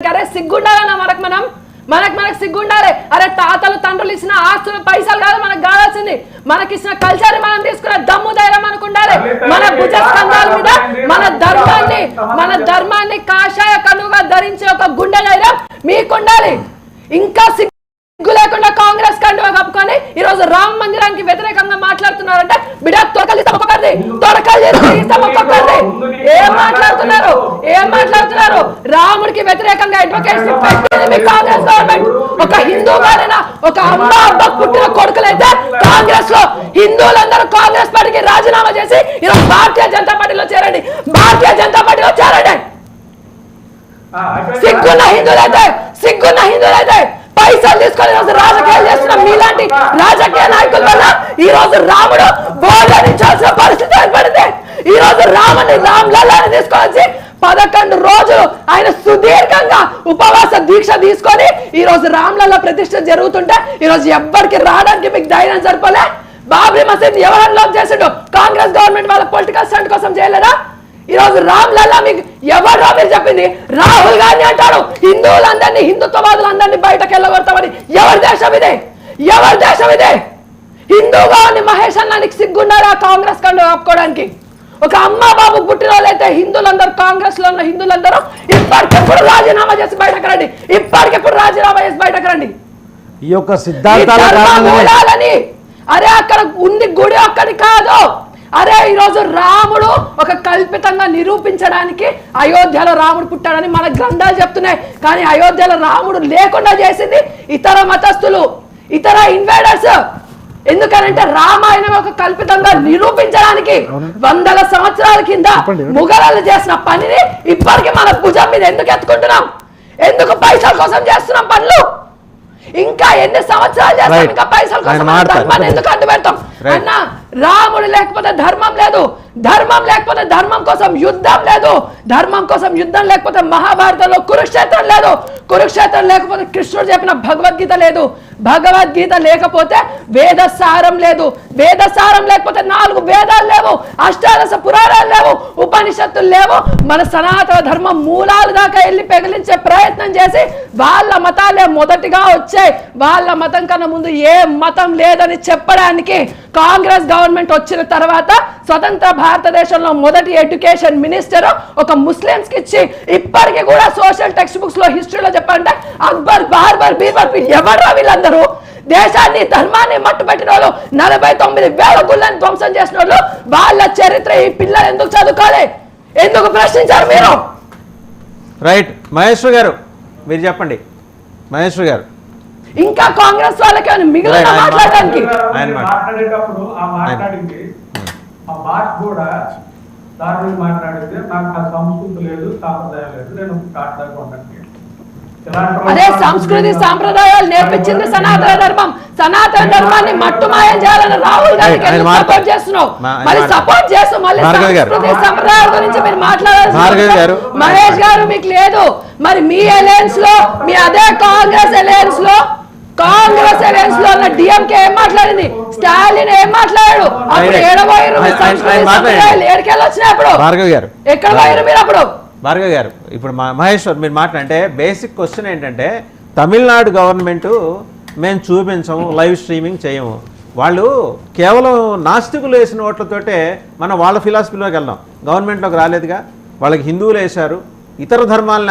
అరే సిగ్గుండాలన్నా మనకు సిగ్గుండాలి. అరే తాతలు తండ్రులు ఇచ్చిన ఆస్తులు పైసలు కాదు మనకు కావాల్సింది, మనకి ఇచ్చిన కల్చర్ మనం తీసుకున్న దమ్ము ధైర్యం మనకు ఉండాలి. మన భుజస్కంధాల మీద మన ధర్మాన్ని కాషాయ కనుగా ధరించే ఒక గుండె ధైర్యం మీకుండాలి. ఇంకా సిగ్గు లేకుండా కాంగ్రెస్ కండువా కప్పుకొని ఈ రోజు రామ మందిరానికి వ్యతిరేకంగా మాట్లాడుతున్నారంటే బిడ్డ తొడకలు ఏం మాట్లాడుతున్నారు? రాముడికి వ్యతిరేకంగా అడ్వకేట్స్ పెట్టింది మీ కాంగ్రెస్ గవర్నమెంట్. ఒక హిందూ గారైన ఒక అమ్మ అబ్బ పుట్టిన కొడుకులైతే కాంగ్రెస్ లో హిందువులందరూ కాంగ్రెస్ పార్టీకి రాజీనామా చేసి ఈరోజు భారతీయ జనతా పార్టీలో చేరండి. సిగ్గున్న హిందువులైతే పైసలు తీసుకొని ఈరోజు రాజకీయాలు చేస్తున్న మీలాంటి రాజకీయ నాయకుల వల్ల ఈ రోజు రాముడు బోధించాల్సిన పరిస్థితి ఏర్పడింది. ఈ రోజు రామ్లల్లాని తీసుకొచ్చి 11 రోజులు ఆయన సుదీర్ఘంగా ఉపవాస దీక్ష తీసుకొని ఈ రోజు రామ్లల్లా ప్రతిష్ఠ జరుగుతుంటే ఈ రోజు ఎవ్వరికి రావడానికి మీకు ధైర్యం సరిపోలే. బాబ్రీ మసీద్ ఎవరు అన్లాక్ చేసిండు? కాంగ్రెస్ గవర్నమెంట్ వాళ్ళ పొలిటికల్ స్టంట్ కోసం చేయలేదా? ఈ రోజు రామ్లల్లా మీకు ఎవరో మీరు చెప్పింది రాహుల్ గాంధీ అంటాడు హిందువులందరినీ హిందుత్వవాదులందరినీ బయటకు వెళ్ళగొడతామని. ఎవరి దేశం ఇదే? హిందూగా ఉన్న మహేష్ అన్నానికి సిగ్గుండాలి కాంగ్రెస్ కండు ఆపుకోవడానికి. ఒక అమ్మ బాబు పుట్టిన వాళ్ళైతే హిందువులందరూ కాంగ్రెస్ లో ఉన్న హిందువులందరూ ఇప్పటికెప్పుడు రాజీనామా చేసి బయటకు రండి. ఈ యొక్క సిద్ధాంతాలని అరే అక్కడ ఉంది గుడి ఒక్కడి కాదు. అరే ఈరోజు రాముడు ఒక కల్పితంగా నిరూపించడానికి అయోధ్యలో రాముడు పుట్టాడని మన గ్రంథాలు చెప్తున్నాయి. కానీ అయోధ్యలో రాముడు లేకుండా చేసింది ఇతర మతస్థులు, ఇతర ఇన్వేడర్స్. ఎందుకనంటే రామాయణం ఒక కల్పితంగా నిరూపించడానికి 100 సంవత్సరాల కింద ముఘలాలు చేసిన పనిని ఇప్పటికీ మన భుజం మీద ఎందుకు ఎత్తుకుంటున్నాం? ఎందుకు పైసల కోసం చేస్తున్నాం పనులు? ఇంకా ఎన్ని సంవత్సరాలు చేస్తాం? ఇంకా పైసల కోసం ధర్మాన్ని ఎందుకు అడ్డు పెడతాం? అన్న రాముడు లేకపోతే ధర్మం లేదు, ధర్మం లేకపోతే ధర్మం కోసం యుద్ధం లేదు, ధర్మం కోసం యుద్ధం లేకపోతే మహాభారతంలో కురుక్షేత్రం లేదు, కురుక్షేత్రం లేకపోతే కృష్ణుడు చెప్పిన భగవద్గీత లేదు, భగవద్గీత లేకపోతే వేదసారం లేదు, వేదసారం లేకపోతే 4 వేదాలు లేవు, అష్టాదశ పురాణాలు లేవు, ఉపనిషత్తులు లేవు. మన సనాతన ధర్మం మూలాలు దాకా వెళ్ళి పెగిలించే ప్రయత్నం చేసి వాళ్ళ మతాలే మొదటిగా వచ్చాయి, వాళ్ళ మతం కన్నా ముందు ఏ మతం లేదని చెప్పడానికి కాంగ్రెస్ గవర్నమెంట్ వచ్చిన తర్వాత స్వతంత్ర భారతదేశంలో మొదటి ఎడ్యుకేషన్ మినిస్టర్ ఒక ముస్లింస్ కి ఇచ్చి ఇప్పటికీ కూడా సోషల్ టెక్స్ట్ బుక్స్ లో హిస్టరీలో చెప్పాలంటే అక్బర్, బార్బర్, బీర్బల్ ఎవరా వీళ్ళందరూ? దేశాన్ని ధర్మాన్ని మట్టుపెట్టిన వాళ్ళు, 49,000 గుళ్ళని ధ్వంసం చేసిన వాళ్ళు, వాళ్ళ చరిత్ర ఈ పిల్లలు ఎందుకు చదువుకోవాలి? ఎందుకు ప్రశ్నించారు మీరు? రైట్ మహేశ్వర్ గారు మీరు చెప్పండి. మహేశ్వర్ గారు ఇంకా కాంగ్రెస్ వాళ్ళకి మిగిలిన మాట్లాడడానికి మాట్లాడేటప్పుడు ఆ మాట్లాడింది ఆ భాష కూడా దాని మాట్లాడితే నాకు ఆ సంస్కృతి లేదు, సాంప్రదాయం లేదు, నేను కాట్లాడుకోవడానికి. అదే సంస్కృతి సాంప్రదాయాలు నేర్పించింది సనాతన ధర్మం. సనాతన ధర్మాన్ని మట్టుమాయం చేయాలని రాహుల్ గాంధీకి సపోర్ట్ చేస్తున్నావు. మరి సపోర్ట్ చేస్తూ మళ్ళీ సంస్కృతి సంప్రదాయాల గురించి మీరు మాట్లాడారు. మహేష్ గారు మీకు లేదు. మరి మీ అలయన్స్ లో, మీ అదే కాంగ్రెస్ అలయన్స్ లో ఉన్న డిఎంకే ఏం మాట్లాడింది? స్టాలిన్ ఏం మాట్లాడాడు? అప్పుడు ఏడబోయారు వచ్చినప్పుడు ఎక్కడ పోయారు మీరు? అప్పుడు భార్గవ్ గారు ఇప్పుడు మహేశ్వర్ మీరు మాట్లాడంటే బేసిక్ క్వశ్చన్ ఏంటంటే తమిళనాడు గవర్నమెంట్ మేము చూపించము, లైవ్ స్ట్రీమింగ్ చేయము, వాళ్ళు కేవలం నాస్తికులు వేసిన ఓట్లతోటే మనం వాళ్ళ ఫిలాసఫీలోకి వెళ్దాం. గవర్నమెంట్లోకి రాలేదుగా, వాళ్ళకి హిందువులు వేశారు, ఇతర ధర్మాలని